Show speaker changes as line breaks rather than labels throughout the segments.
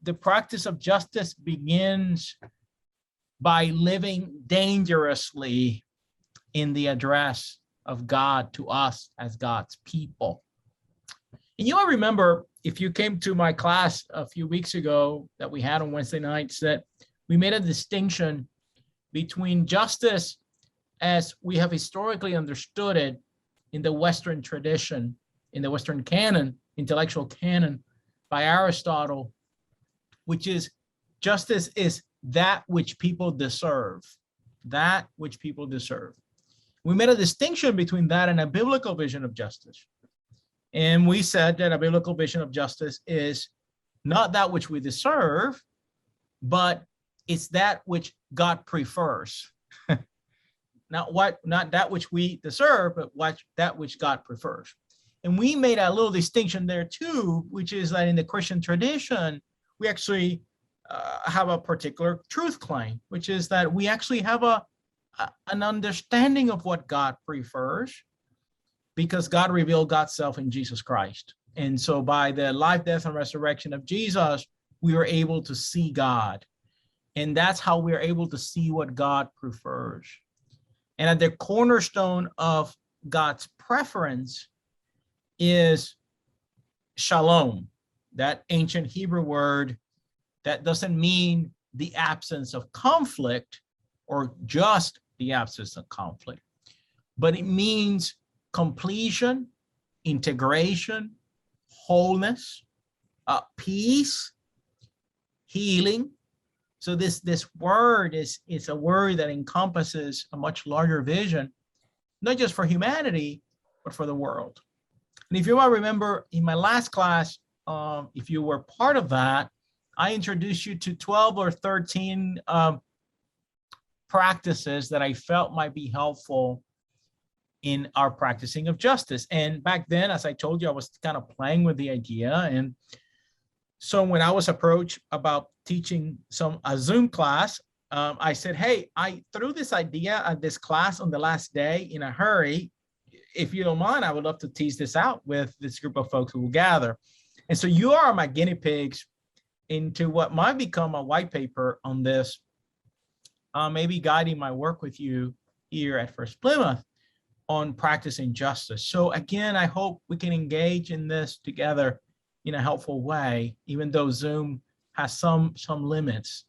the practice of justice begins by living dangerously in the address of God to us as God's people. And you all remember, if you came to my class a few weeks ago that we had on Wednesday nights, that we made a distinction between justice as we have historically understood it in the Western tradition, in the Western canon, intellectual canon by Aristotle, which is justice is that which people deserve, that which people deserve. We made a distinction between that and a biblical vision of justice. And we said that a biblical vision of justice is not that which we deserve, but it's that which God prefers. Not that which we deserve, but that which God prefers. And we made a little distinction there too, which is that in the Christian tradition, we actually have a particular truth claim, which is that we actually have an understanding of what God prefers, because God revealed God's self in Jesus Christ. And so by the life, death, and resurrection of Jesus, we were able to see God. And that's how we're able to see what God prefers. And at the cornerstone of God's preference is Shalom, that ancient Hebrew word that doesn't mean the absence of conflict or just the absence of conflict, but it means completion, integration, wholeness, peace, healing. So this word is a word that encompasses a much larger vision, not just for humanity, but for the world. And if you might remember in my last class, if you were part of that, I introduced you to 12 or 13 practices that I felt might be helpful in our practicing of justice. And back then, as I told you, I was kind of playing with the idea. And so when I was approached about teaching a Zoom class, I said, hey, I threw this idea at this class on the last day in a hurry. If you don't mind, I would love to tease this out with this group of folks who will gather. And so you are my guinea pigs into what might become a white paper on this, maybe guiding my work with you here at First-Plymouth on practicing justice. So again, I hope we can engage in this together in a helpful way, even though Zoom has some limits,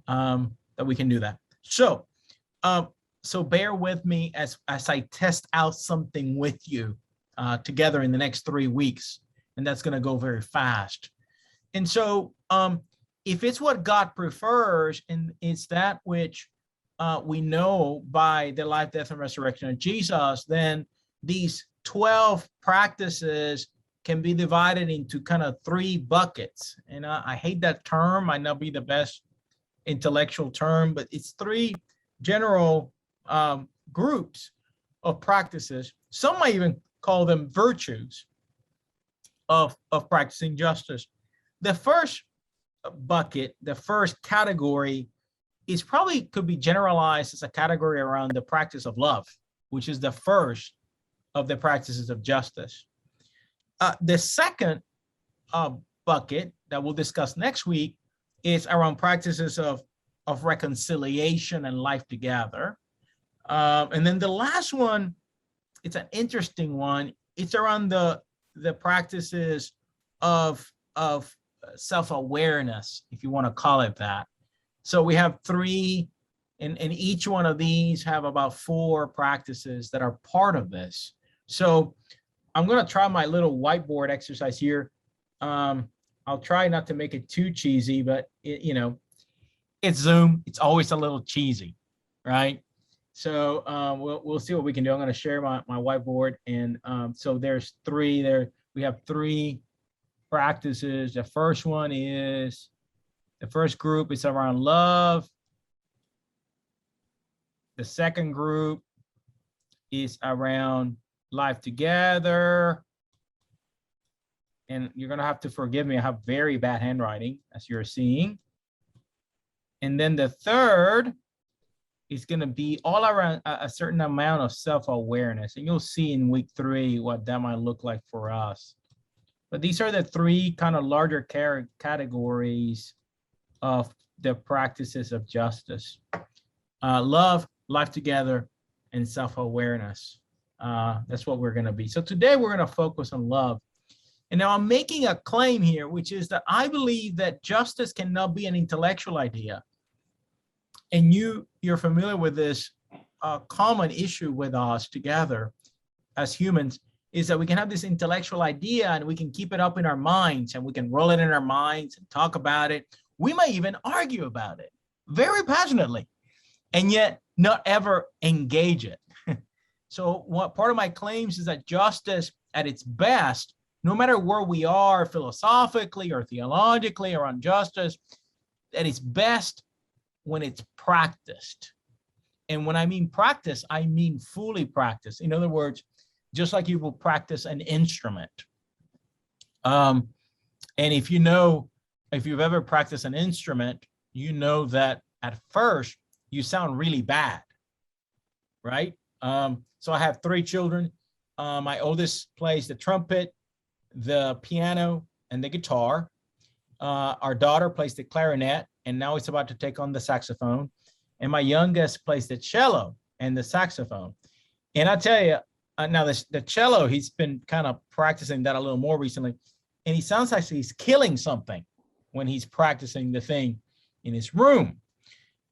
that we can do that. So, so bear with me as I test out something with you together in the next 3 weeks, and that's going to go very fast. And so, if it's what God prefers, and it's that which we know by the life, death, and resurrection of Jesus, then these 12 practices can be divided into kind of 3 buckets. And I hate that term, might not be the best intellectual term, but it's 3 general groups of practices. Some might even call them virtues of practicing justice. The first bucket, the first category, is probably could be generalized as a category around the practice of love, which is the first of the practices of justice. The second bucket that we'll discuss next week is around practices of reconciliation and life together. And then the last one, it's an interesting one. It's around the practices of self-awareness, if you want to call it that. So we have 3, and each one of these have about 4 practices that are part of this. So I'm going to try my little whiteboard exercise here. I'll try not to make it too cheesy, but it's Zoom. It's always a little cheesy, right? So we'll see what we can do. I'm going to share my whiteboard, and so there's 3 there. We have 3 practices. The first one is, the first group is around love. The second group is around life together. And you're going to have to forgive me. I have very bad handwriting, as you're seeing. And then the third is going to be all around a certain amount of self-awareness. And you'll see in week 3 what that might look like for us. But these are the three kind of larger categories of the practices of justice: love, life together, and self-awareness. That's what we're going to be. So today we're going to focus on love. And now I'm making a claim here, which is that I believe that justice cannot be an intellectual idea. And you're familiar with this common issue with us together as humans, is that we can have this intellectual idea and we can keep it up in our minds and we can roll it in our minds and talk about it. We might even argue about it very passionately and yet not ever engage it. So what part of my claims is that justice at its best, no matter where we are philosophically or theologically or on justice, at its best when it's practiced. And when I mean practice, I mean fully practice. In other words, just like you will practice an instrument. And if you've ever practiced an instrument, you know that at first you sound really bad, right? So I have 3 children. My oldest plays the trumpet, the piano, and the guitar. Our daughter plays the clarinet, and now it's about to take on the saxophone. And my youngest plays the cello and the saxophone. And I tell you, now the cello, he's been kind of practicing that a little more recently, and he sounds like he's killing something when he's practicing the thing in his room.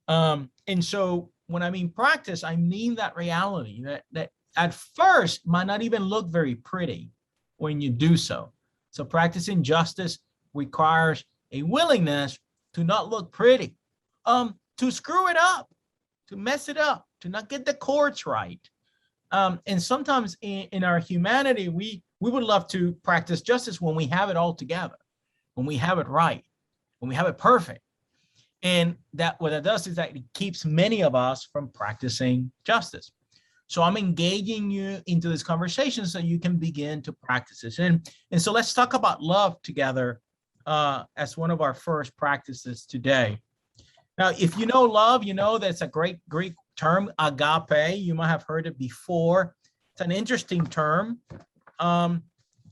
And so when I mean practice, I mean that reality that at first might not even look very pretty when you do so. So practicing justice requires a willingness to not look pretty, to screw it up, to mess it up, to not get the chords right. And sometimes in our humanity, we would love to practice justice when we have it all together, when we have it right, when we have it perfect. And that what it does is that it keeps many of us from practicing justice. So I'm engaging you into this conversation so you can begin to practice this. And so let's talk about love together as one of our first practices today. Now, if you know love, you know that's a great Greek term, agape. You might have heard it before. It's an interesting term. And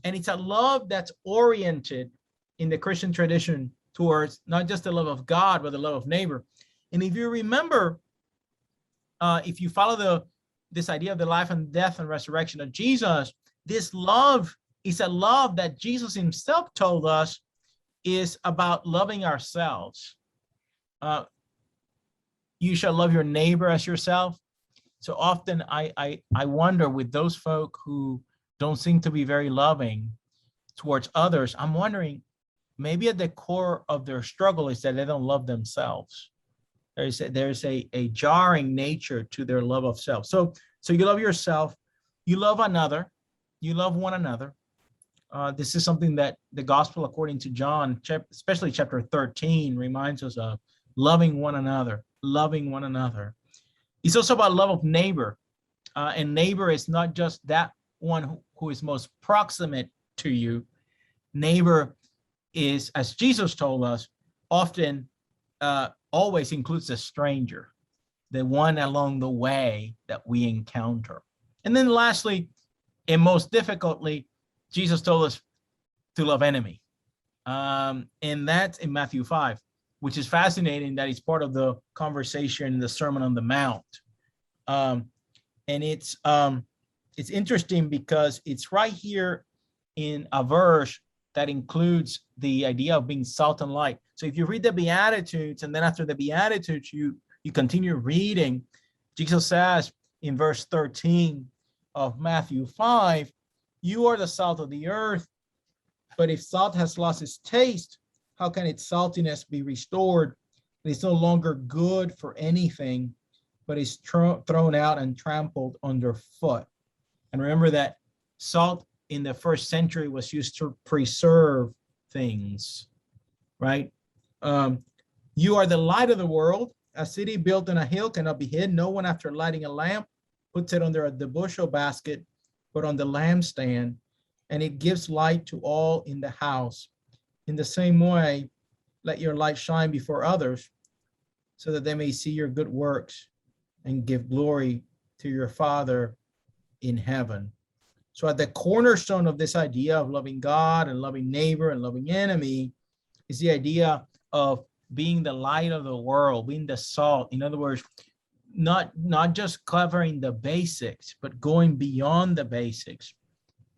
it's a love that's oriented in the Christian tradition towards not just the love of God, but the love of neighbor. And if you remember, if you follow this idea of the life and death and resurrection of Jesus, this love is a love that Jesus himself told us is about loving ourselves. You shall love your neighbor as yourself. So often I wonder with those folk who don't seem to be very loving towards others, I'm wondering, maybe at the core of their struggle is that they don't love themselves. There's a jarring nature to their love of self. So you love yourself, you love another, you love one another. This is something that the gospel according to John, especially chapter 13, reminds us of: loving one another, loving one another. It's also about love of neighbor. And neighbor is not just that one who is most proximate to you. Neighbor is, as Jesus told us, often always includes a stranger, the one along the way that we encounter. And then lastly, and most difficultly, Jesus told us to love enemy. And that's in Matthew 5, which is fascinating that it's part of the conversation in the Sermon on the Mount. And it's interesting because it's right here in a verse that includes the idea of being salt and light. So if you read the Beatitudes, and then after the Beatitudes, you continue reading, Jesus says in verse 13 of Matthew 5, you are the salt of the earth, but if salt has lost its taste, how can its saltiness be restored? It is no longer good for anything, but is thrown out and trampled underfoot. And remember that salt in the first century was used to preserve things, right? You are the light of the world. A city built on a hill cannot be hid. No one, after lighting a lamp, puts it under the bushel basket, but on the lampstand, and it gives light to all in the house. In the same way, let your light shine before others, so that they may see your good works and give glory to your Father in heaven. So at the cornerstone of this idea of loving God and loving neighbor and loving enemy is the idea of being the light of the world, being the salt. In other words, not just covering the basics, but going beyond the basics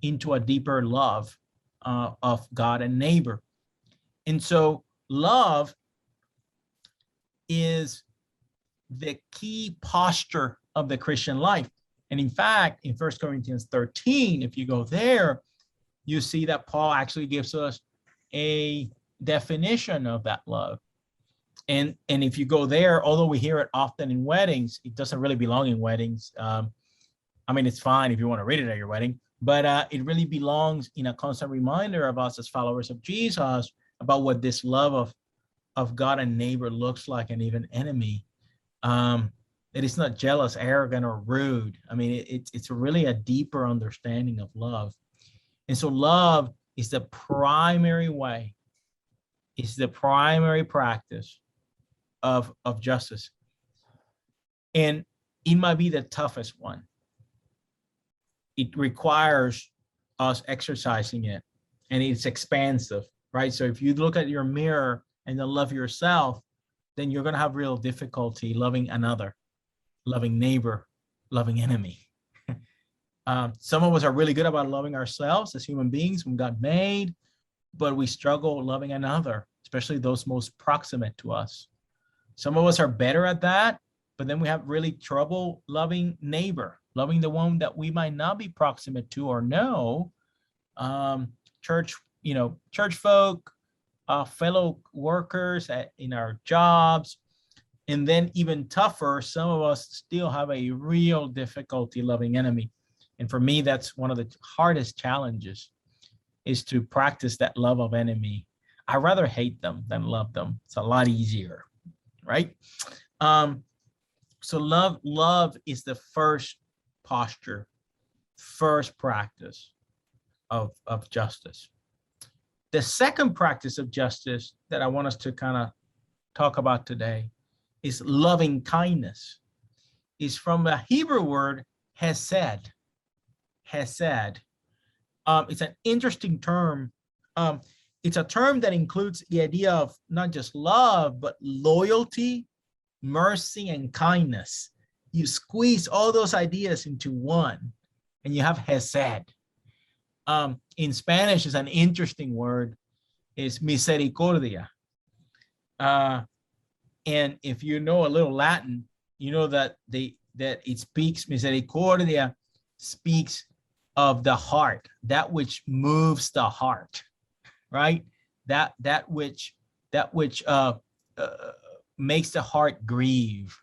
into a deeper love of God and neighbor. And so love is the key posture of the Christian life. And in fact, in 1 Corinthians 13, if you go there, you see that Paul actually gives us a definition of that love. And if you go there, although we hear it often in weddings, it doesn't really belong in weddings. I mean, it's fine if you want to read it at your wedding, but it really belongs in a constant reminder of us as followers of Jesus about what this love of God and neighbor looks like, and even enemy. That it's not jealous, arrogant, or rude. I mean, it's really a deeper understanding of love. And so love is the primary way, it's the primary practice of justice. And it might be the toughest one. It requires us exercising it, and it's expansive, right? So if you look at your mirror and then love yourself, then you're going to have real difficulty loving another, loving neighbor, loving enemy. Some of us are really good about loving ourselves as human beings when God made, but we struggle loving another, especially those most proximate to us. Some of us are better at that, but then we have really trouble loving neighbor, loving the one that we might not be proximate to or know. Church folk, fellow workers in our jobs. And then even tougher, some of us still have a real difficulty loving enemy. And for me, that's one of the hardest challenges, is to practice that love of enemy. I rather hate them than love them. It's a lot easier, right? So love is the first posture, first practice of justice. The second practice of justice that I want us to kind of talk about today is loving kindness. It's from the Hebrew word hesed. Hesed. It's an interesting term. It's a term that includes the idea of not just love, but loyalty, mercy, and kindness. You squeeze all those ideas into one, and you have hesed. In Spanish, is an interesting word. It's misericordia. And if you know a little Latin, you know that it speaks, misericordia speaks of the heart, that which moves the heart, right? That which makes the heart grieve.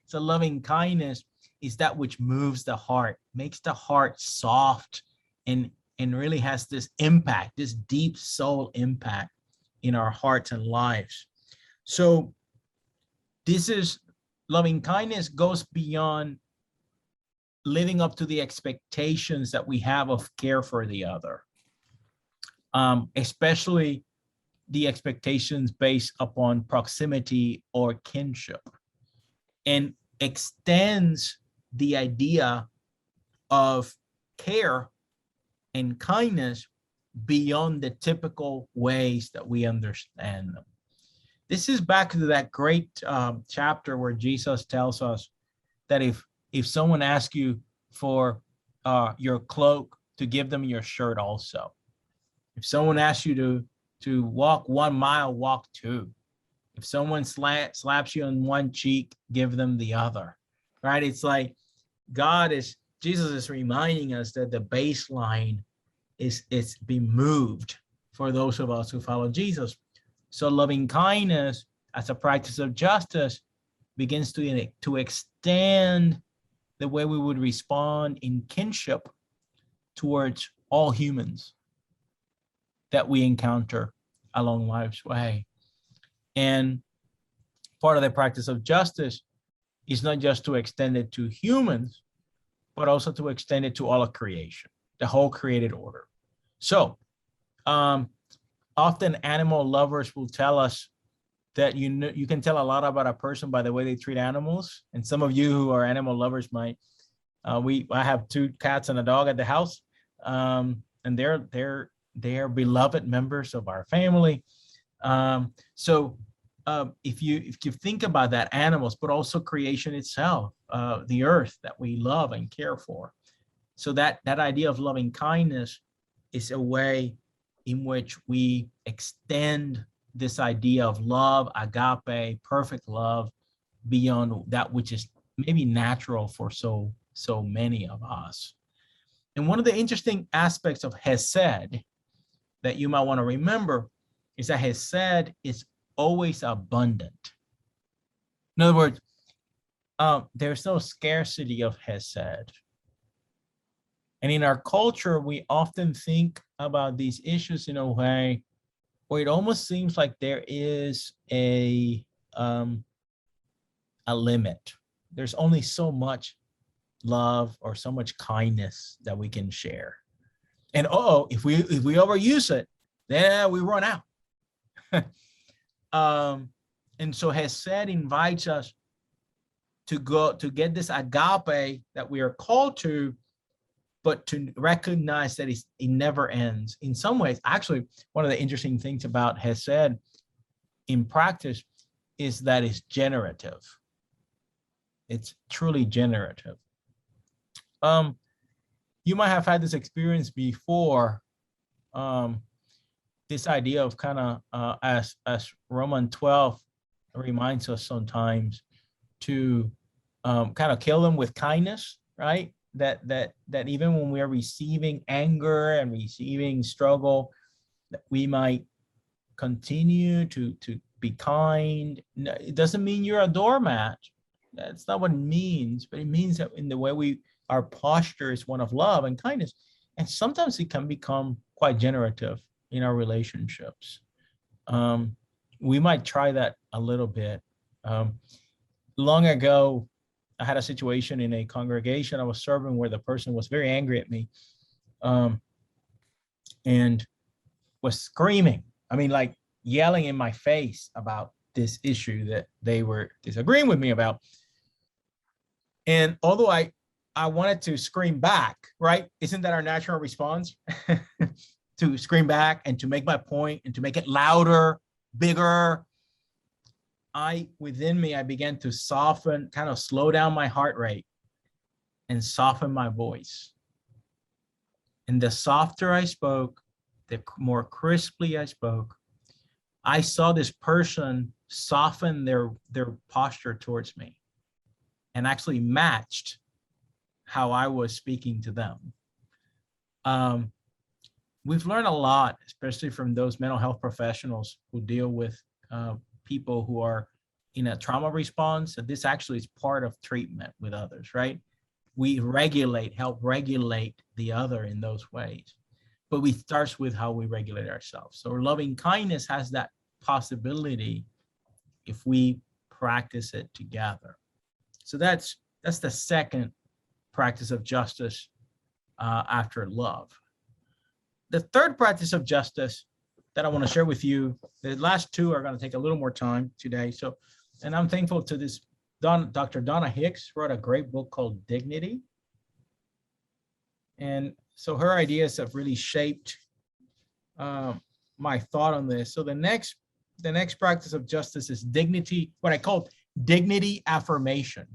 So loving kindness is that which moves the heart, makes the heart soft, and really has this impact, this deep soul impact in our hearts and lives. So this is loving kindness goes beyond living up to the expectations that we have of care for the other, especially the expectations based upon proximity or kinship, and extends the idea of care and kindness beyond the typical ways that we understand them. This is back to that great chapter where Jesus tells us that if someone asks you for your cloak, to give them your shirt also. If someone asks you to walk 1 mile, walk 2. If someone slaps you on one cheek, give them the other, right? It's like Jesus is reminding us that the baseline is being moved for those of us who follow Jesus. So loving kindness as a practice of justice begins to extend the way we would respond in kinship towards all humans that we encounter along life's way. And part of the practice of justice is not just to extend it to humans, but also to extend it to all of creation, the whole created order. So often animal lovers will tell us that you can tell a lot about a person by the way they treat animals. And some of you who are animal lovers might I have 2 cats and a dog at the house, and they're beloved members of our family. So if you think about that, animals, but also creation itself, the earth that we love and care for. So that idea of loving kindness is a way in which we extend this idea of love, agape, perfect love, beyond that which is maybe natural for so many of us. And one of the interesting aspects of Hesed that you might want to remember is that Hesed is always abundant. In other words, there's no scarcity of Hesed. And in our culture, we often think about these issues in a way where it almost seems like there is a limit. There's only so much love or so much kindness that we can share. And if we overuse it, then we run out. And so Hesed invites us to get this agape that we are called to, but to recognize that it never ends. In some ways, actually, one of the interesting things about Hesed in practice is that it's generative. It's truly generative. You might have had this experience before. This idea of kind of, as Romans 12 reminds us sometimes, to kind of kill them with kindness, right? That even when we're receiving anger and receiving struggle, that we might continue to be kind. It doesn't mean you're a doormat. That's not what it means, but it means that in the way our posture is one of love and kindness. And sometimes it can become quite generative in our relationships. We might try that a little bit. Long ago, I had a situation in a congregation I was serving where the person was very angry at me, and was screaming. I mean, like yelling in my face about this issue that they were disagreeing with me about. And although I wanted to scream back, right? Isn't that our natural response? To scream back and to make my point and to make it louder, bigger. Within me, I began to soften, kind of slow down my heart rate and soften my voice. And the softer I spoke, the more crisply I spoke, I saw this person soften their posture towards me and actually matched how I was speaking to them. We've learned a lot, especially from those mental health professionals who deal with people who are in a trauma response, that this actually is part of treatment with others, right? We help regulate the other in those ways. But we start with how we regulate ourselves. So loving kindness has that possibility if we practice it together. So that's the second practice of justice after love. The third practice of justice that I want to share with you, the last two are going to take a little more time today. So, and I'm thankful to this, Dr. Donna Hicks wrote a great book called Dignity. And so her ideas have really shaped my thought on this. So the next practice of justice is dignity, what I call dignity affirmation.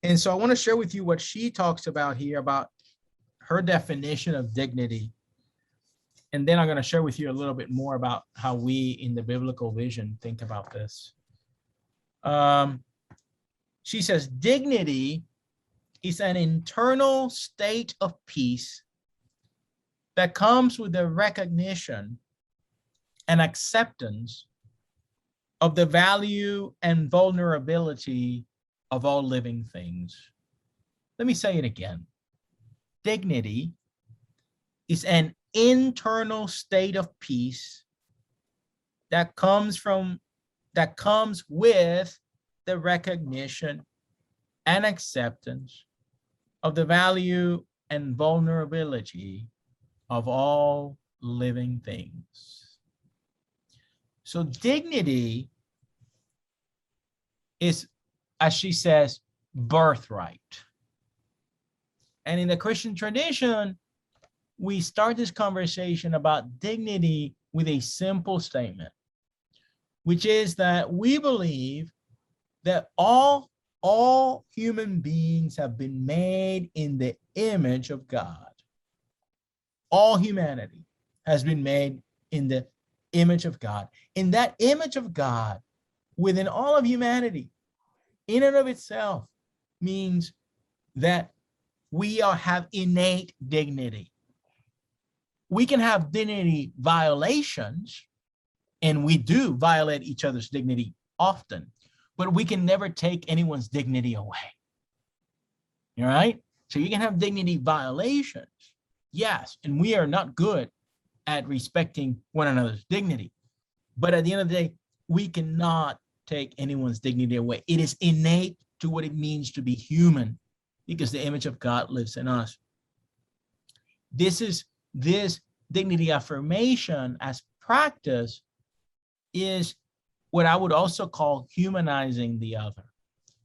And so I want to share with you what she talks about here, about her definition of dignity. And then I'm going to share with you a little bit more about how we in the biblical vision think about this. She says, dignity is an internal state of peace that comes with the recognition and acceptance of the value and vulnerability of all living things. Let me say it again. Dignity is an internal state of peace that comes with the recognition and acceptance of the value and vulnerability of all living things. So dignity is, as she says, birthright. And in the Christian tradition, we start this conversation about dignity with a simple statement, which is that we believe that all human beings have been made in the image of God. All humanity has been made in the image of God. In that image of God, within all of humanity, in and of itself, means that we have innate dignity. We can have dignity violations, and we do violate each other's dignity often, but we can never take anyone's dignity away. All right? So you can have dignity violations, yes, and we are not good at respecting one another's dignity. But at the end of the day, we cannot take anyone's dignity away. It is innate to what it means to be human, because the image of God lives in us. This dignity affirmation as practice is what I would also call humanizing the other.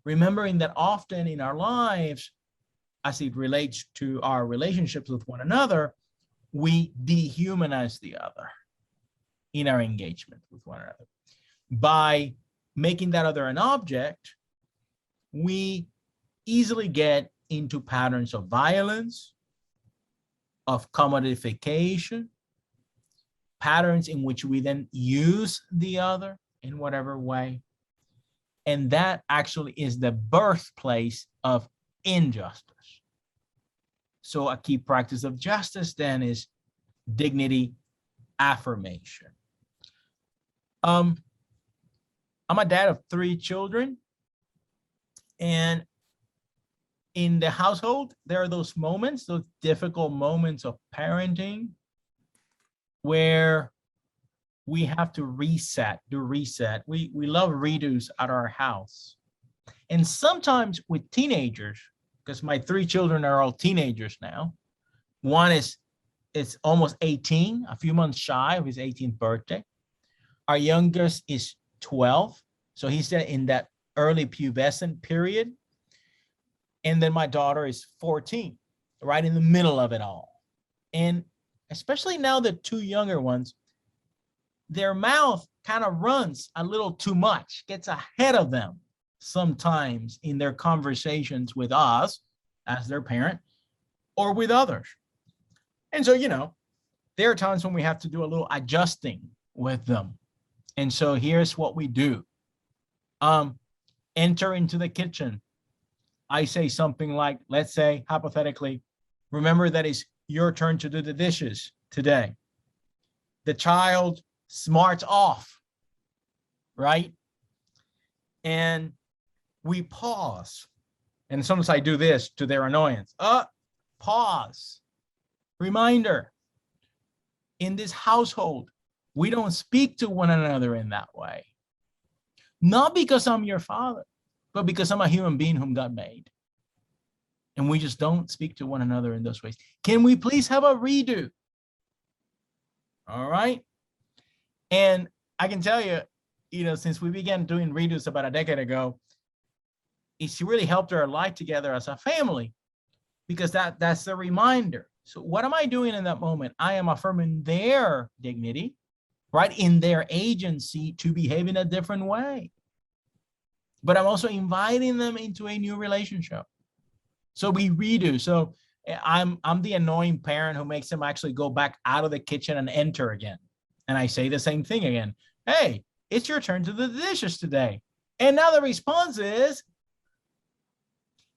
Remembering that often in our lives, as it relates to our relationships with one another, we dehumanize the other in our engagement with one another. By making that other an object, we easily get into patterns of violence, of commodification, patterns in which we then use the other in whatever way. And that actually is the birthplace of injustice. So a key practice of justice then is dignity affirmation. I'm a dad of 3 children, and in the household, there are those moments, those difficult moments of parenting where we have to do reset. We love redos at our house. And sometimes with teenagers, because my 3 children are all teenagers now. One is almost 18, a few months shy of his 18th birthday. Our youngest is 12. So he's in that early pubescent period. And then my daughter is 14, right in the middle of it all. And especially now the 2 younger ones, their mouth kind of runs a little too much, gets ahead of them sometimes in their conversations with us as their parent or with others. And so, there are times when we have to do a little adjusting with them. And so here's what we do. Enter into the kitchen. I say something like, let's say hypothetically, remember that it's your turn to do the dishes today. The child smarts off, right? And we pause. And sometimes I do this to their annoyance. Pause. Reminder. In this household, we don't speak to one another in that way. Not because I'm your father, but because I'm a human being whom God made. And we just don't speak to one another in those ways. Can we please have a redo? All right. And I can tell you, since we began doing redos about a decade ago, it's really helped our life together as a family, because that's the reminder. So what am I doing in that moment? I am affirming their dignity, right, in their agency to behave in a different way. But I'm also inviting them into a new relationship. So we redo. So I'm the annoying parent who makes them actually go back out of the kitchen and enter again. And I say the same thing again. Hey, it's your turn to do the dishes today. And now the response is,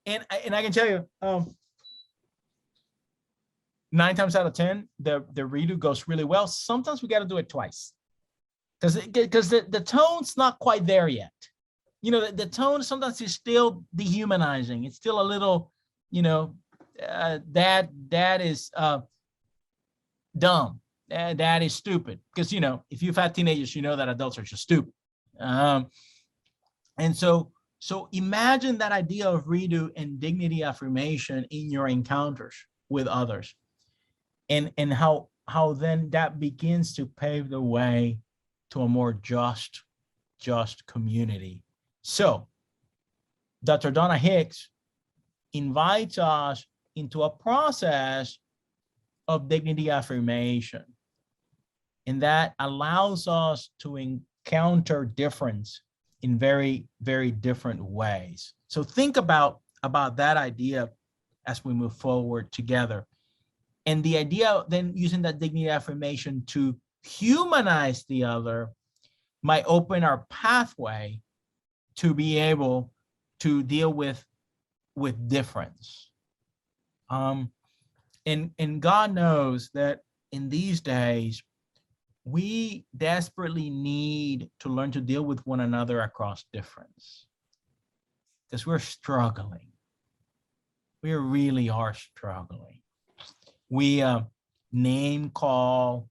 and I can tell you, 9 times out of 10, the redo goes really well. Sometimes we got to do it twice because the tone's not quite there yet. The tone sometimes is still dehumanizing. It's still a little, dad is dumb. Dad is stupid. Because, if you've had teenagers, you know that adults are just stupid. And so imagine that idea of redo and dignity affirmation in your encounters with others. And how then that begins to pave the way to a more just community. So Dr. Donna Hicks invites us into a process of dignity affirmation. And that allows us to encounter difference in very, very different ways. So think about that idea as we move forward together. And the idea then using that dignity affirmation to humanize the other might open our pathway to be able to deal with difference. And God knows that in these days, we desperately need to learn to deal with one another across difference, because we're struggling. We really are struggling. We name call,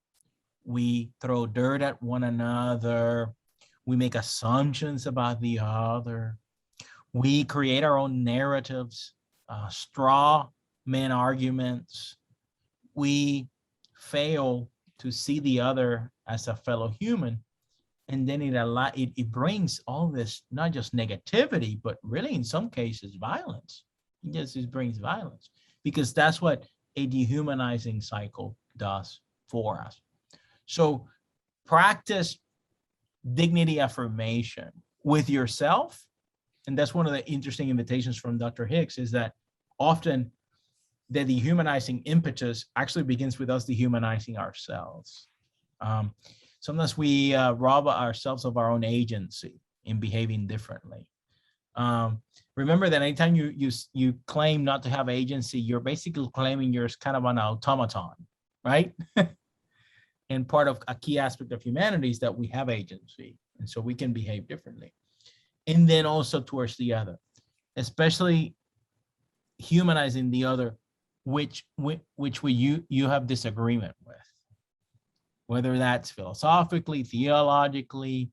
we throw dirt at one another, we make assumptions about the other, we create our own narratives, straw man arguments. We fail to see the other as a fellow human, and then it brings all this, not just negativity, but really in some cases violence. It brings violence, because that's what a dehumanizing cycle does for us. So practice dignity affirmation with yourself. And that's one of the interesting invitations from Dr. Hicks, is that often the dehumanizing impetus actually begins with us dehumanizing ourselves. Sometimes we rob ourselves of our own agency in behaving differently. Remember that anytime you claim not to have agency, you're basically claiming you're kind of an automaton, right? And part of a key aspect of humanity is that we have agency, and so we can behave differently. And then also towards the other, especially humanizing the other, which you have disagreement with, whether that's philosophically, theologically,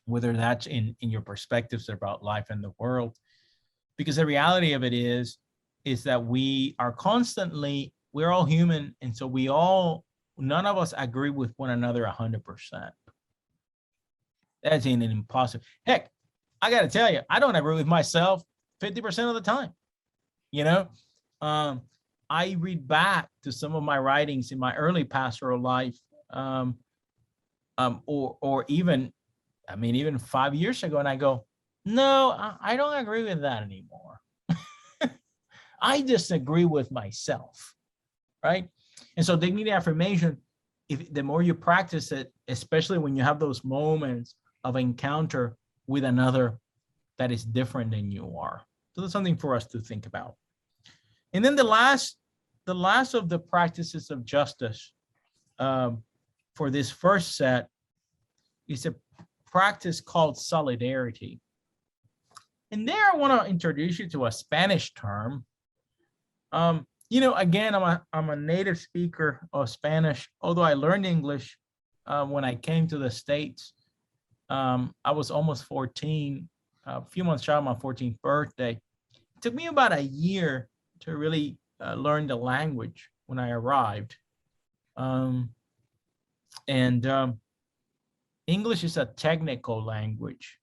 whether that's in your perspectives about life and the world. Because the reality of it is that we're all human, and so none of us agree with one another 100%. That's an impossible. Heck, I got to tell you, I don't agree with myself 50% of the time. I read back to some of my writings in my early pastoral life, or even 5 years ago, and I go, no, I don't agree with that anymore. I disagree with myself, right? And so dignity affirmation, the more you practice it, especially when you have those moments of encounter with another that is different than you are. So that's something for us to think about. And then the last of the practices of justice for this first set is a practice called solidarity. And there I want to introduce you to a Spanish term. Again, I'm a native speaker of Spanish, although I learned English when I came to the States. I was almost 14, a few months shy of my 14th birthday. It took me about a year to really learn the language when I arrived. English is a technical language.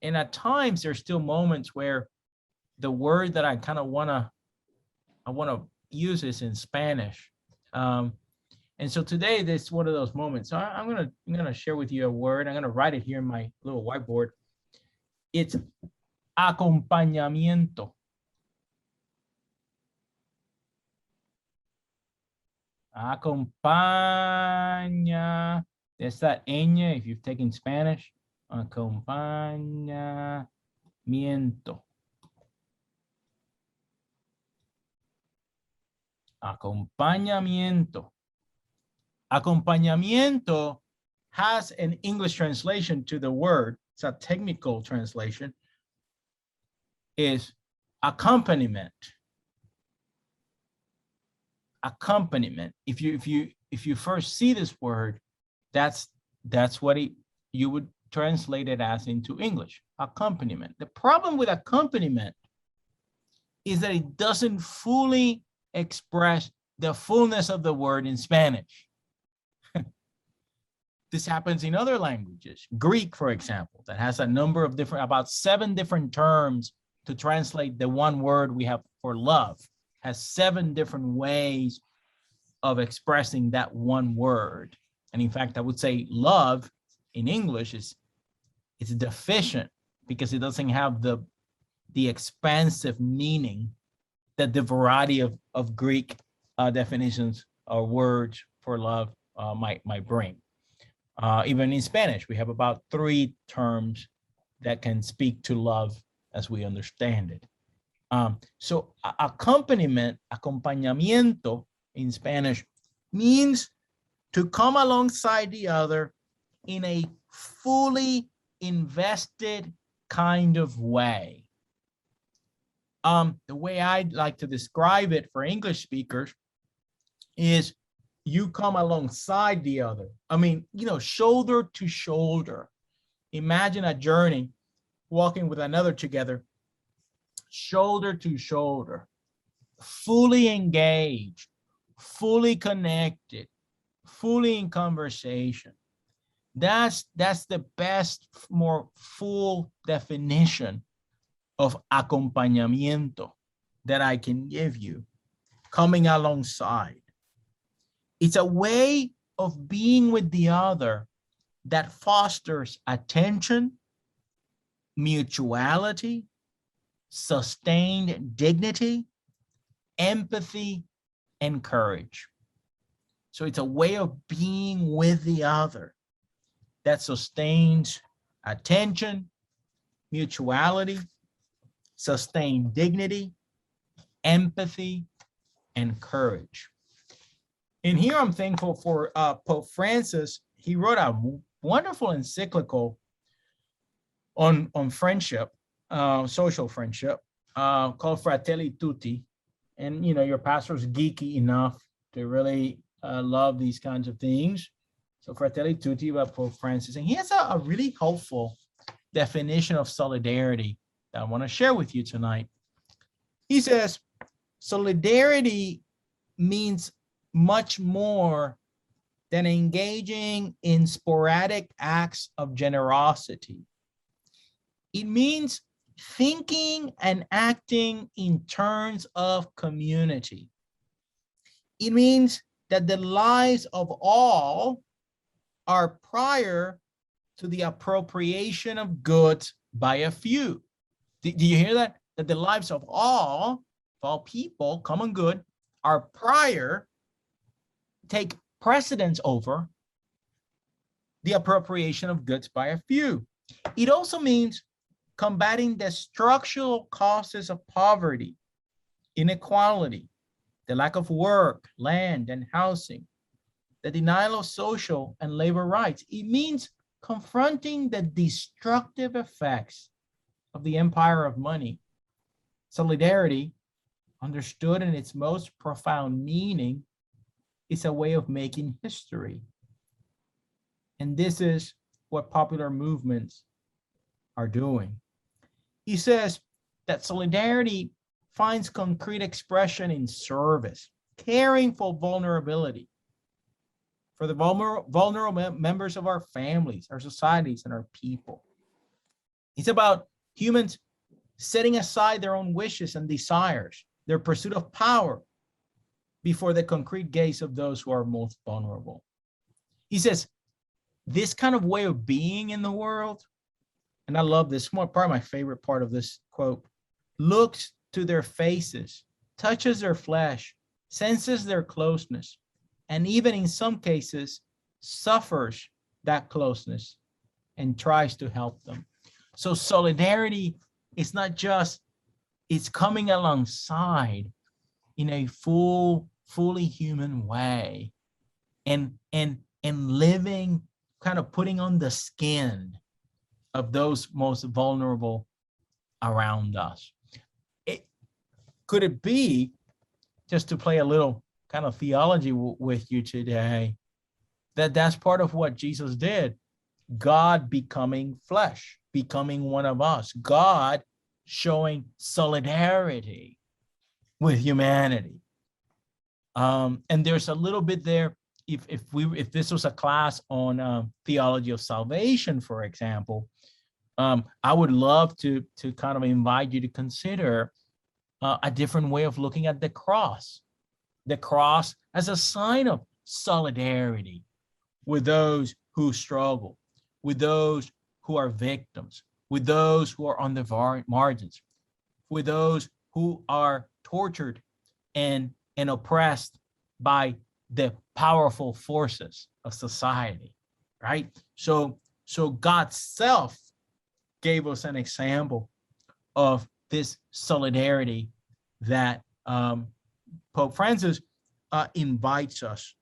And at times there's still moments where the word that I kind of want to use is in Spanish. And so today, this is one of those moments. So I'm gonna share with you a word. I'm gonna write it here in my little whiteboard. It's acompañamiento. Acompaña. That's that ñ if you've taken Spanish. Acompañamiento. Acompañamiento. Acompañamiento has an English translation to the word. It's a technical translation. Is accompaniment. Accompaniment. If you first see this word, that's what you would translate it as into English. Accompaniment. The problem with accompaniment is that it doesn't fully express the fullness of the word in Spanish. This happens in other languages. Greek, for example, that has a number of about 7 different terms to translate the one word we have for love has 7 different ways of expressing that one word. And in fact, I would say love in English is deficient because it doesn't have the expansive meaning that the variety of Greek definitions or words for love might bring. Even in Spanish, we have about 3 terms that can speak to love as we understand it. So acompañamiento in Spanish means to come alongside the other in a fully invested kind of way. The way I'd like to describe it for English speakers is you come alongside the other. I mean, shoulder to shoulder. Imagine a journey, walking with another together, shoulder to shoulder, fully engaged, fully connected, fully in conversation. That's the best, more full definition of acompañamiento that I can give you. Coming alongside. It's a way of being with the other that fosters attention, mutuality, sustained dignity, empathy, and courage. So it's a way of being with the other that sustains attention, mutuality, sustained dignity, empathy, and courage. And here I'm thankful for Pope Francis. He wrote a wonderful encyclical on friendship, social friendship, called Fratelli Tutti. And your pastor's geeky enough to really love these kinds of things. So Fratelli Tutti by Pope Francis. And he has a really helpful definition of solidarity that I want to share with you tonight. He says, solidarity means much more than engaging in sporadic acts of generosity. It means thinking and acting in terms of community. It means that the lives of all are prior to the appropriation of goods by a few. Do you hear that? That the lives of all people, common good, are prior, take precedence over the appropriation of goods by a few. It also means combating the structural causes of poverty, inequality, the lack of work, land, and housing, the denial of social and labor rights. It means confronting the destructive effects of the empire of money. Solidarity, understood in its most profound meaning, is a way of making history. And this is what popular movements are doing. He says that solidarity finds concrete expression in service, caring for vulnerability, for the vulnerable members of our families, our societies, and our people. It's about humans setting aside their own wishes and desires, their pursuit of power, before the concrete gaze of those who are most vulnerable. He says, this kind of way of being in the world, and I love this, probably my favorite part of this quote, looks to their faces, touches their flesh, senses their closeness, and even in some cases, suffers that closeness and tries to help them. So solidarity is not just, it's coming alongside in a fully human way and living, kind of putting on the skin of those most vulnerable around us. Could it be, just to play a little kind of theology with you today, that that's part of what Jesus did? God becoming flesh, becoming one of us, God showing solidarity with humanity. And there's a little bit there, if this was a class on theology of salvation, for example, I would love to kind of invite you to consider a different way of looking at the cross as a sign of solidarity with those who struggle, with those who are victims, with those who are on the margins, with those who are tortured and oppressed by the powerful forces of society, right? So God's self gave us an example of this solidarity that Pope Francis invites us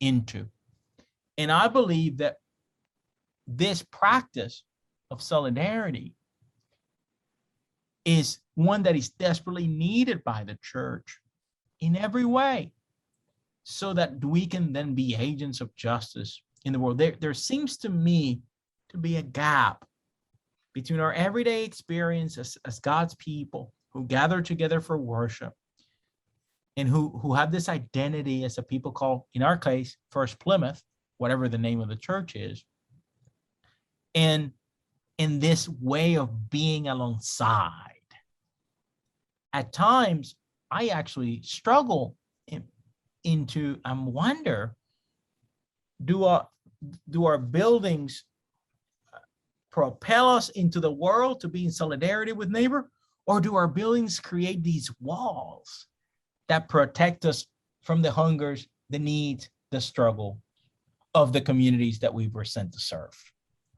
into. And I believe that this practice of solidarity is one that is desperately needed by the church in every way, so that we can then be agents of justice in the world. There seems to me to be a gap between our everyday experience as God's people who gather together for worship and who have this identity as a people called, in our case, First-Plymouth, whatever the name of the church is, and in this way of being alongside. At times, I actually struggle into wonder, do our buildings propel us into the world to be in solidarity with neighbor, or do our buildings create these walls that protect us from the hungers, the needs, the struggle of the communities that we were sent to serve,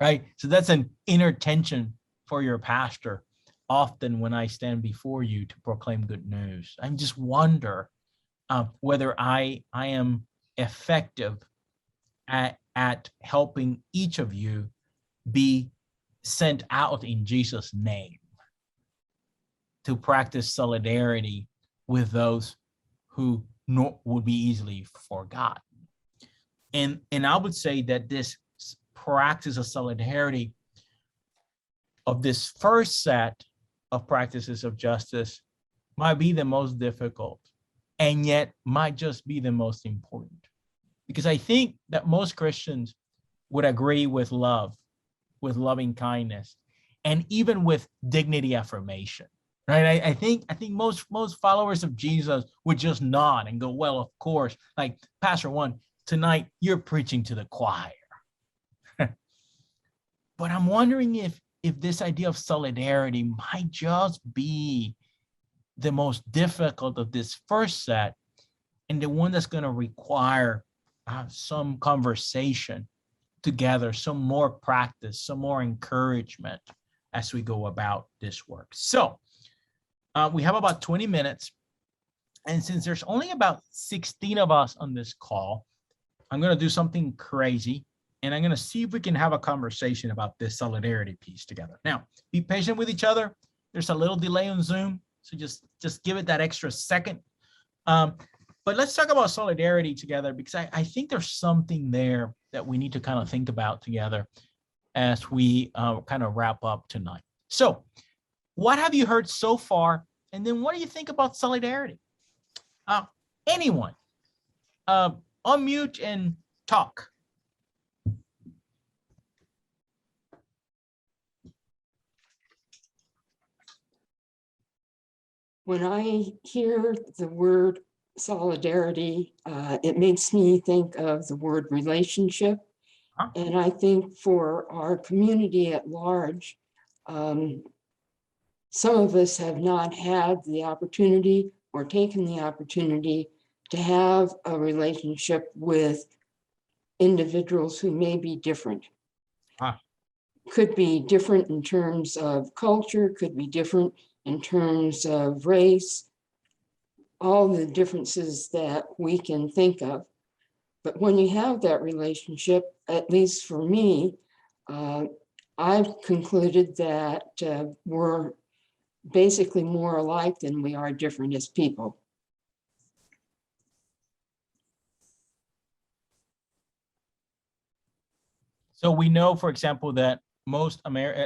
right? So that's an inner tension for your pastor. Often when I stand before you to proclaim good news, I just wonder whether I am effective at helping each of you be sent out in Jesus' name to practice solidarity with those who would be easily forgotten. And I would say that this practice of solidarity of this first set of practices of justice might be the most difficult, and yet might just be the most important. Because I think that most Christians would agree with love, with loving kindness, and even with dignity affirmation, right? I think most followers of Jesus would just nod and go, well, of course, like Pastor One, tonight you're preaching to the choir. But I'm wondering if this idea of solidarity might just be the most difficult of this first set, and the one that's going to require some conversation together, some more practice, some more encouragement as we go about this work. So we have about 20 minutes. And since there's only about 16 of us on this call, I'm going to do something crazy. And I'm going to see if we can have a conversation about this solidarity piece together. Now, be patient with each other. There's a little delay on Zoom, so just give it that extra second. But let's talk about solidarity together, because I think there's something there that we need to kind of think about together as we kind of wrap up tonight. So what have you heard so far? And then what do you think about solidarity? Anyone, unmute and talk.
When I hear the word solidarity, it makes me think of the word relationship.
Huh?
And I think for our community at large, some of us have not had the opportunity or taken the opportunity to have a relationship with individuals who may be different. Could be different in terms of culture, could be different in terms of race, all the differences that we can think of. But when you have that relationship, at least for me, I've concluded that we're basically more alike than we are different as people.
So we know, for example, that most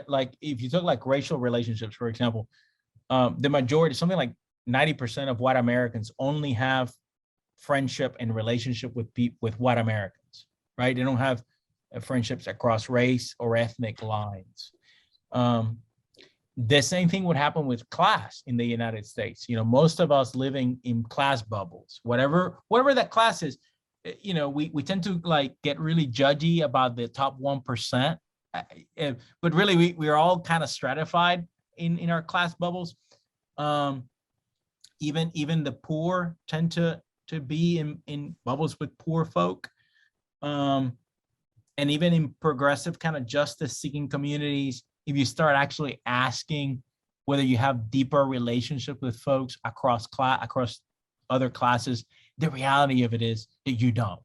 like if you took like racial relationships, for example, the majority, something like 90% of white Americans only have friendship and relationship with white Americans, right? They don't have friendships across race or ethnic lines. The same thing would happen with class in the United States. Most of us living in class bubbles, whatever that class is, we tend to like get really judgy about the top 1%. But really we're all kind of stratified in our class bubbles. Even the poor tend to be in bubbles with poor folk. And even in progressive kind of justice seeking communities, if you start actually asking whether you have deeper relationship with folks across other classes, the reality of it is that you don't.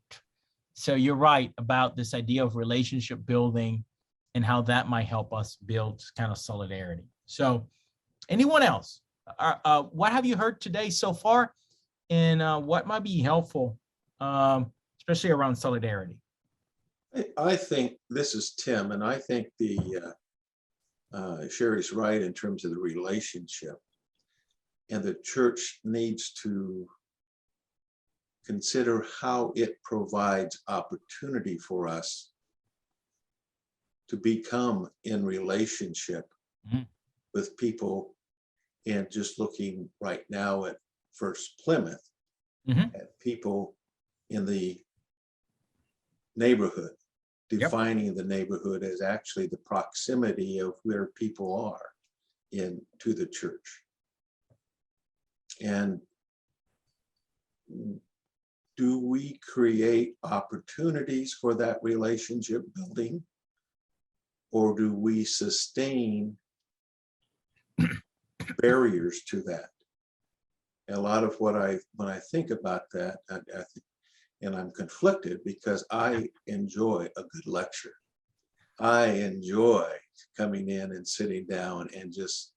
So you're right about this idea of relationship building and how that might help us build kind of solidarity. So anyone else, what have you heard today so far? And what might be helpful, especially around solidarity?
I think this is Tim, and I think Sherry's right in terms of the relationship, and the church needs to consider how it provides opportunity for us to become in relationship with people. And just looking right now at First-Plymouth, at people in the neighborhood, defining the neighborhood as actually the proximity of where people are to the church. And do we create opportunities for that relationship building, or do we sustain barriers to that? And a lot of when I think about that, I think, and I'm conflicted because I enjoy a good lecture. I enjoy coming in and sitting down and just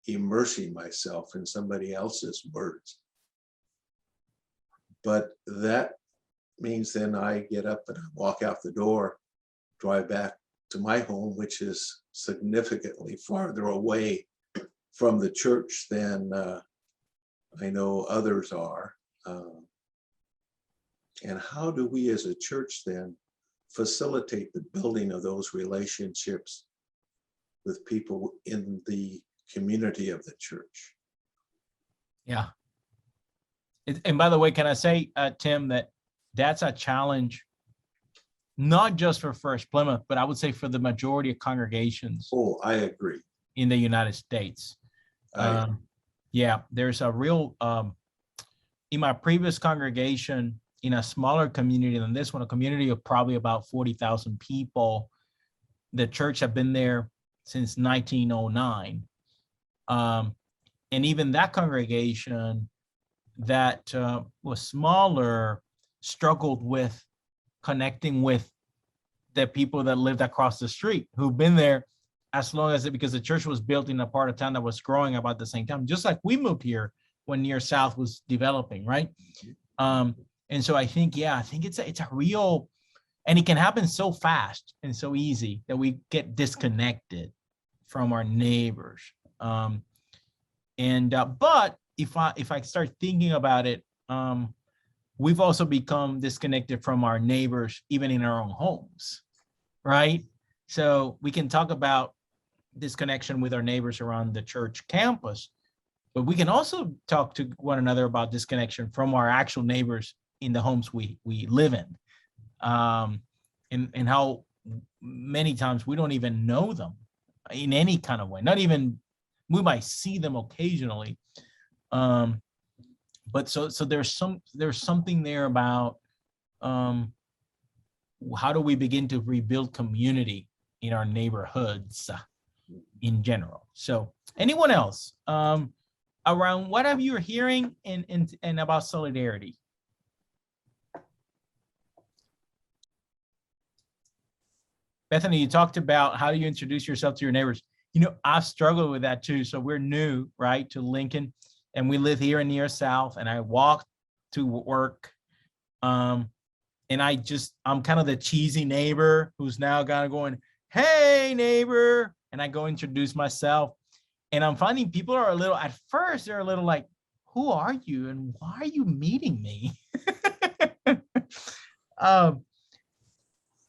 immersing myself in somebody else's words. But that means then I get up and I walk out the door, drive back to my home, which is significantly farther away from the church than I know others are. And how do we as a church then facilitate the building of those relationships with people in the community of the church?
Yeah. And by the way, can I say, Tim, that's a challenge, not just for First-Plymouth, but I would say for the majority of congregations.
Oh, I agree.
In the United States. Yeah, there's a real, in my previous congregation, in a smaller community than this one, a community of probably about 40,000 people, the church had been there since 1909. And even that congregation that was smaller struggled with connecting with the people that lived across the street who've been there as long as because the church was built in a part of town that was growing about the same time, just like we moved here when Near South was developing, right? And so I think it's a real, and it can happen so fast and so easy that we get disconnected from our neighbors. But if I start thinking about it, we've also become disconnected from our neighbors, even in our own homes, right? So we can talk about disconnection with our neighbors around the church campus, but we can also talk to one another about disconnection from our actual neighbors in the homes we live in, and how many times we don't even know them in any kind of way. Not even, we might see them occasionally, but so there's something there about how do we begin to rebuild community in our neighborhoods in general. So anyone else around what have you hearing and about solidarity? Bethany, you talked about how do you introduce yourself to your neighbors. I've struggled with that too. So we're new, right, to Lincoln, and we live here in Near South, and I walk to work. And I'm kind of the cheesy neighbor who's now kind of going, hey, neighbor. And I go introduce myself. And I'm finding people are at first, they're a little like, who are you? And why are you meeting me?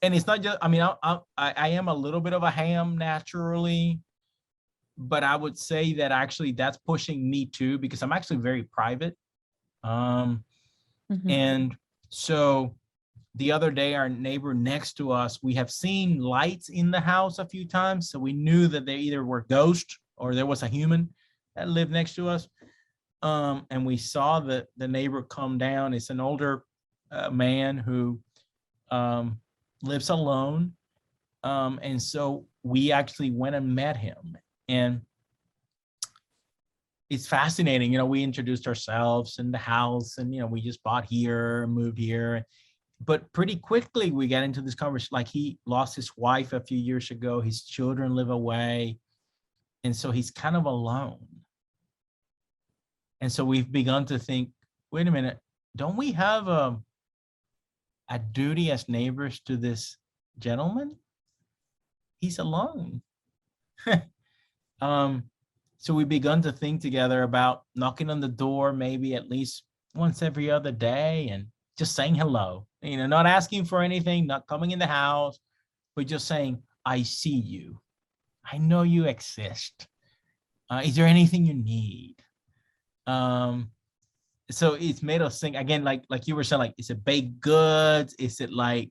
And it's not just, I am a little bit of a ham naturally. but I would say that actually that's pushing me too, because I'm actually very private. And so the other day, our neighbor next to us, we have seen lights in the house a few times. So we knew that they either were ghosts or there was a human that lived next to us. And we saw the neighbor come down. It's an older man who lives alone. And so we actually went and met him. And it's fascinating. We introduced ourselves in the house, and, we just bought here, moved here. But pretty quickly we got into this conversation. Like, he lost his wife a few years ago. His children live away. And so he's kind of alone. And so we've begun to think, wait a minute, don't we have a duty as neighbors to this gentleman? He's alone. So we begun to think together about knocking on the door maybe at least once every other day and just saying hello, not asking for anything, not coming in the house, but just saying, I see you. I know you exist. Is there anything you need? So it's made us think again, like you were saying, like, is it baked goods? Is it like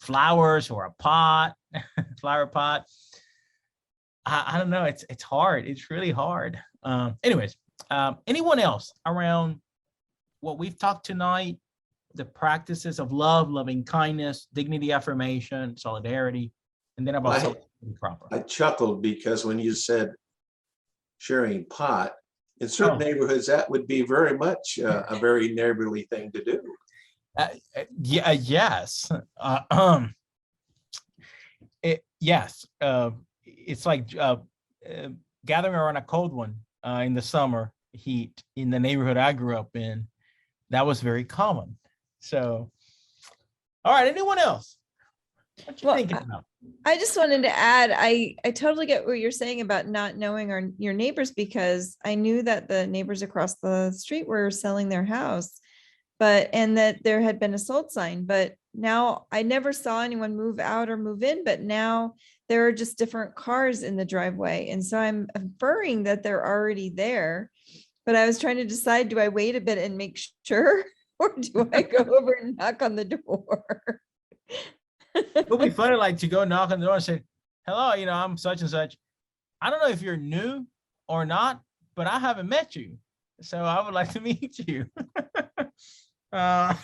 flowers or a pot, flower pot? I don't know. It's hard. It's really hard. Anyways, anyone else around what we've talked tonight, the practices of love, loving kindness, dignity, affirmation, solidarity, and then about something proper.
I chuckled because when you said sharing pot, in certain neighborhoods, that would be very much a very neighborly thing to do.
Yes. Yes. It's like gathering around a cold one in the summer heat in the neighborhood I grew up in. That was very common. So, all right. Anyone else? What you thinking about?
I just wanted to add, I totally get what you're saying about not knowing your neighbors, because I knew that the neighbors across the street were selling their house, and that there had been a sold sign, but now I never saw anyone move out or move in, but now there are just different cars in the driveway. And so I'm inferring that they're already there, but I was trying to decide, do I wait a bit and make sure, or do I go over and knock on the door?
It would be funny, like, to go knock on the door and say, hello, I'm such and such. I don't know if you're new or not, but I haven't met you. So I would like to meet you. Yeah,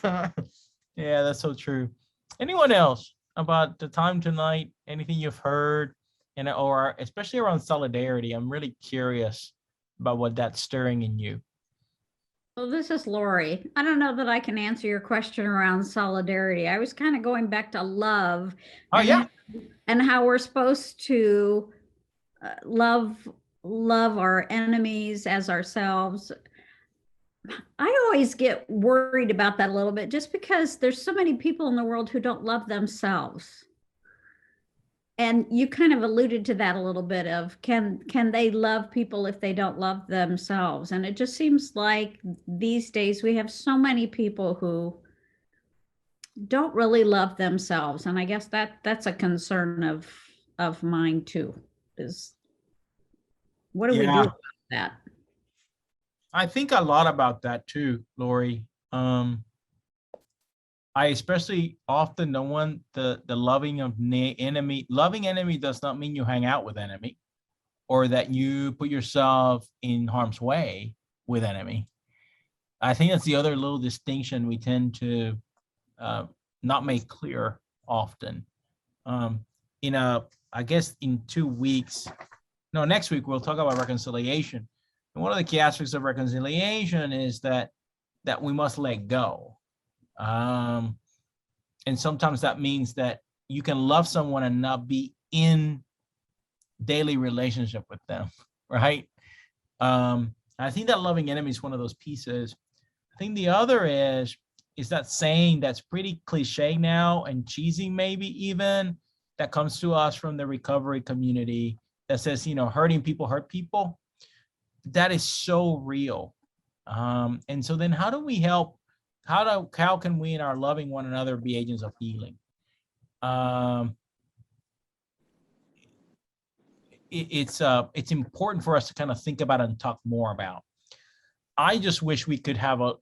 that's so true. Anyone else about the time tonight? Anything you've heard, or especially around solidarity? I'm really curious about what that's stirring in you.
Well, this is Lori. I don't know that I can answer your question around solidarity. I was kind of going back to love. And how we're supposed to love our enemies as ourselves. I always get worried about that a little bit, just because there's so many people in the world who don't love themselves. And you kind of alluded to that a little bit of, can they love people if they don't love themselves? And it just seems like these days we have so many people who don't really love themselves. And I guess that's a concern of mine too, is what do we do about that?
I think a lot about that too, Lori. I especially often don't want the loving of enemy. Loving enemy does not mean you hang out with enemy, or that you put yourself in harm's way with enemy. I think that's the other little distinction we tend to not make clear often. I guess in 2 weeks, next week, we'll talk about reconciliation. And one of the key aspects of reconciliation is that we must let go. And sometimes that means that you can love someone and not be in daily relationship with them, right? I think that loving enemy is one of those pieces. I think the other is that saying that's pretty cliche now and cheesy, maybe even, that comes to us from the recovery community that says, hurting people hurt people. That is so real. And so then how do we help? How can we in our loving one another be agents of healing? it's important for us to kind of think about and talk more about. I just wish we could have a,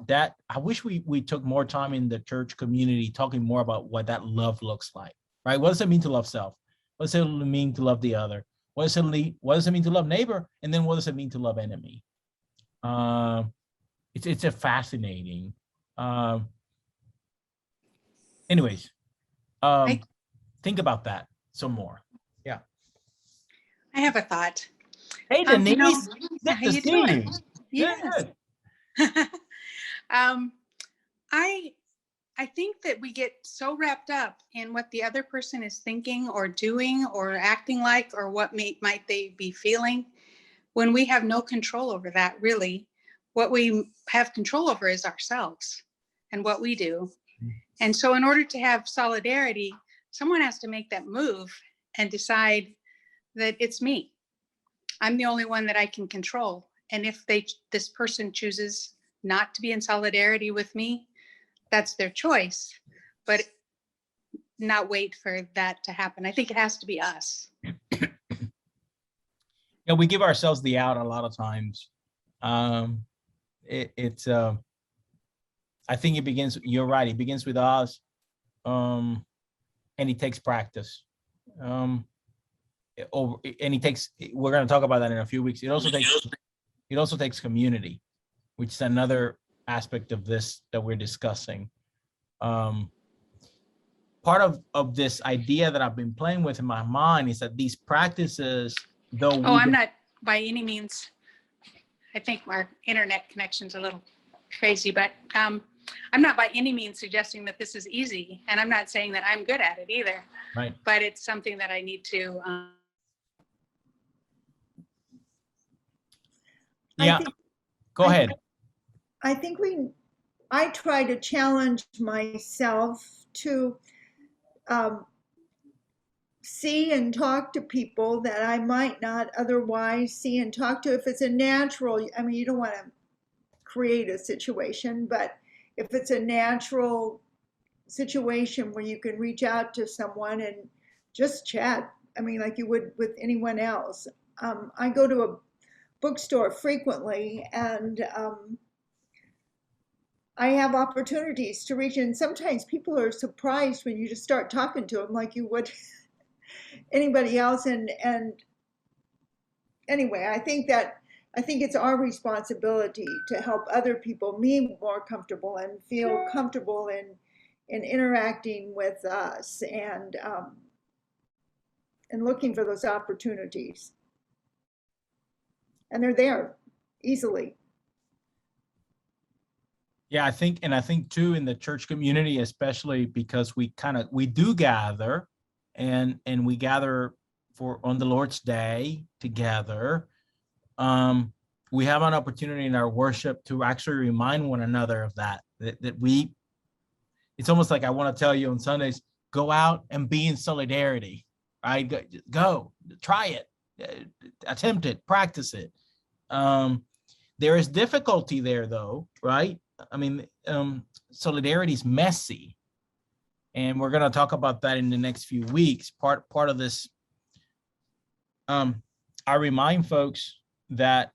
that I wish we took more time in the church community talking more about what that love looks like, right? What does it mean to love self? What does it mean to love the other? What does it mean to love neighbor? And then what does it mean to love enemy? It's a fascinating. Anyways, think about that some more. Yeah.
I have a thought.
Hey,
You know,
Denise, good
how
to
you
see
doing?
you.
Yes.
Good.
I think that we get so wrapped up in what the other person is thinking or doing or acting like, or what might they be feeling, when we have no control over that. Really, what we have control over is ourselves and what we do. And so in order to have solidarity, someone has to make that move and decide that it's me. I'm the only one that I can control. And if this person chooses not to be in solidarity with me, that's their choice, but not wait for that to happen. I think it has to be us.
Yeah, we give ourselves the out a lot of times. I think it begins, you're right, it begins with us, and it takes practice. And we're going to talk about that in a few weeks. It also takes community, which is another aspect of this that we're discussing. Part of this idea that I've been playing with in my mind is that these practices, though.
I'm not by any means, I think our internet connection's a little crazy, but I'm not by any means suggesting that this is easy. And I'm not saying that I'm good at it either.
Right.
But it's something that I need to.
Yeah, go ahead.
I think I try to challenge myself to see and talk to people that I might not otherwise see and talk to. If it's a natural, I mean, you don't want to create a situation, but if it's a natural situation where you can reach out to someone and just chat, I mean, like you would with anyone else. I go to a bookstore frequently, and I have opportunities to reach in. Sometimes people are surprised when you just start talking to them like you would anybody else. And anyway, I think it's our responsibility to help other people be more comfortable and feel comfortable in interacting with us, and looking for those opportunities. And they're there easily.
Yeah, I think too, in the church community, especially because we do gather and we gather on the Lord's Day together. We have an opportunity in our worship to actually remind one another of that it's almost like I want to tell you on Sundays, go out and be in solidarity, right? Go try it, attempt it, practice it. There is difficulty there though, right? I mean, solidarity is messy, and we're going to talk about that in the next few weeks. Part of this, I remind folks that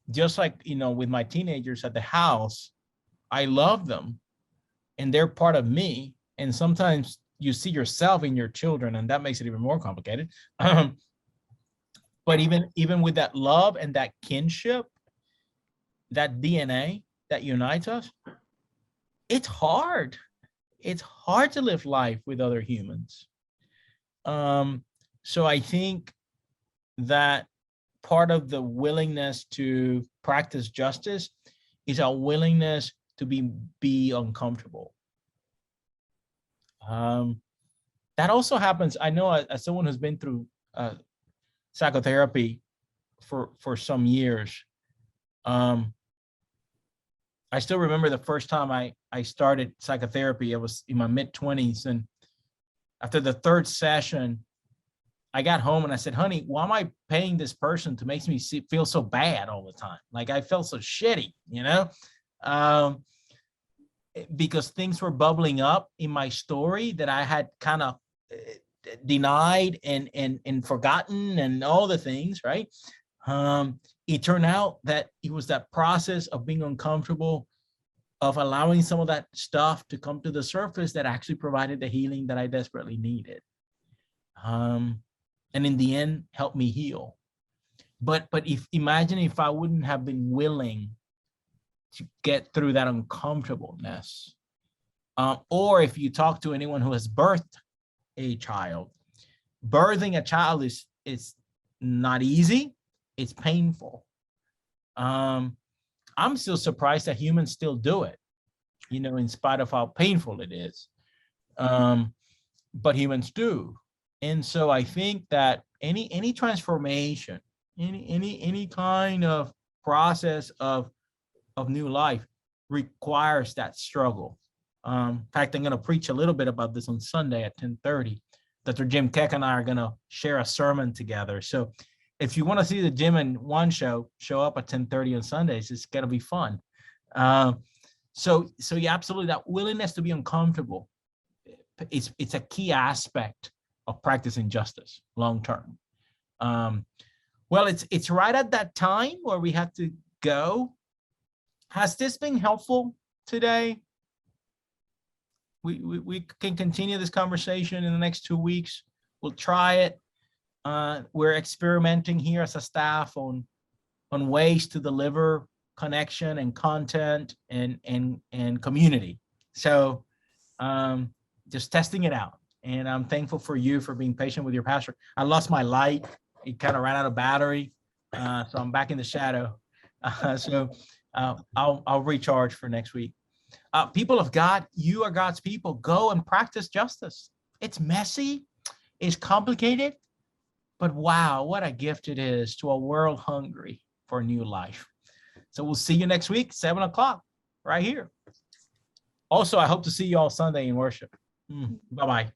just like, with my teenagers at the house, I love them and they're part of me. And sometimes you see yourself in your children, and that makes it even more complicated. But even with that love and that kinship, that DNA that unites us, it's hard. It's hard to live life with other humans. So I think that part of the willingness to practice justice is our willingness to be uncomfortable. That also happens. I know as someone who's been through psychotherapy for some years, I still remember the first time I started psychotherapy. I was in my mid-20s, and after the third session, I got home and I said, honey, why am I paying this person to make me feel so bad all the time? Like I felt so shitty, because things were bubbling up in my story that I had kind of denied and forgotten and all the things, right? It turned out that it was that process of being uncomfortable, of allowing some of that stuff to come to the surface, that actually provided the healing that I desperately needed. And in the end, helped me heal. But imagine if I wouldn't have been willing to get through that uncomfortableness. Or if you talk to anyone who has birthed a child, birthing a child is not easy. It's painful. I'm still surprised that humans still do it, in spite of how painful it is. But humans do. And so I think that any transformation, any kind of process of new life requires that struggle. In fact, I'm going to preach a little bit about this on Sunday at 10:30. Dr. Jim Keck and I are going to share a sermon together. So if you want to see the Jim and Juan show up at 10:30 on Sundays. It's going to be fun. So yeah, absolutely. That willingness to be uncomfortable, it's a key aspect of practicing justice long term. Well, it's right at that time where we have to go. Has this been helpful today? We can continue this conversation in the next 2 weeks. We'll try it. We're experimenting here as a staff on ways to deliver connection and content and community. So just testing it out. And I'm thankful for you for being patient with your pastor. I lost my light. It kind of ran out of battery. So I'm back in the shadow. I'll recharge for next week. People of God, you are God's people. Go and practice justice. It's messy. It's complicated. But wow, what a gift it is to a world hungry for new life. So we'll see you next week, 7 o'clock, right here. Also, I hope to see you all Sunday in worship. Bye-bye.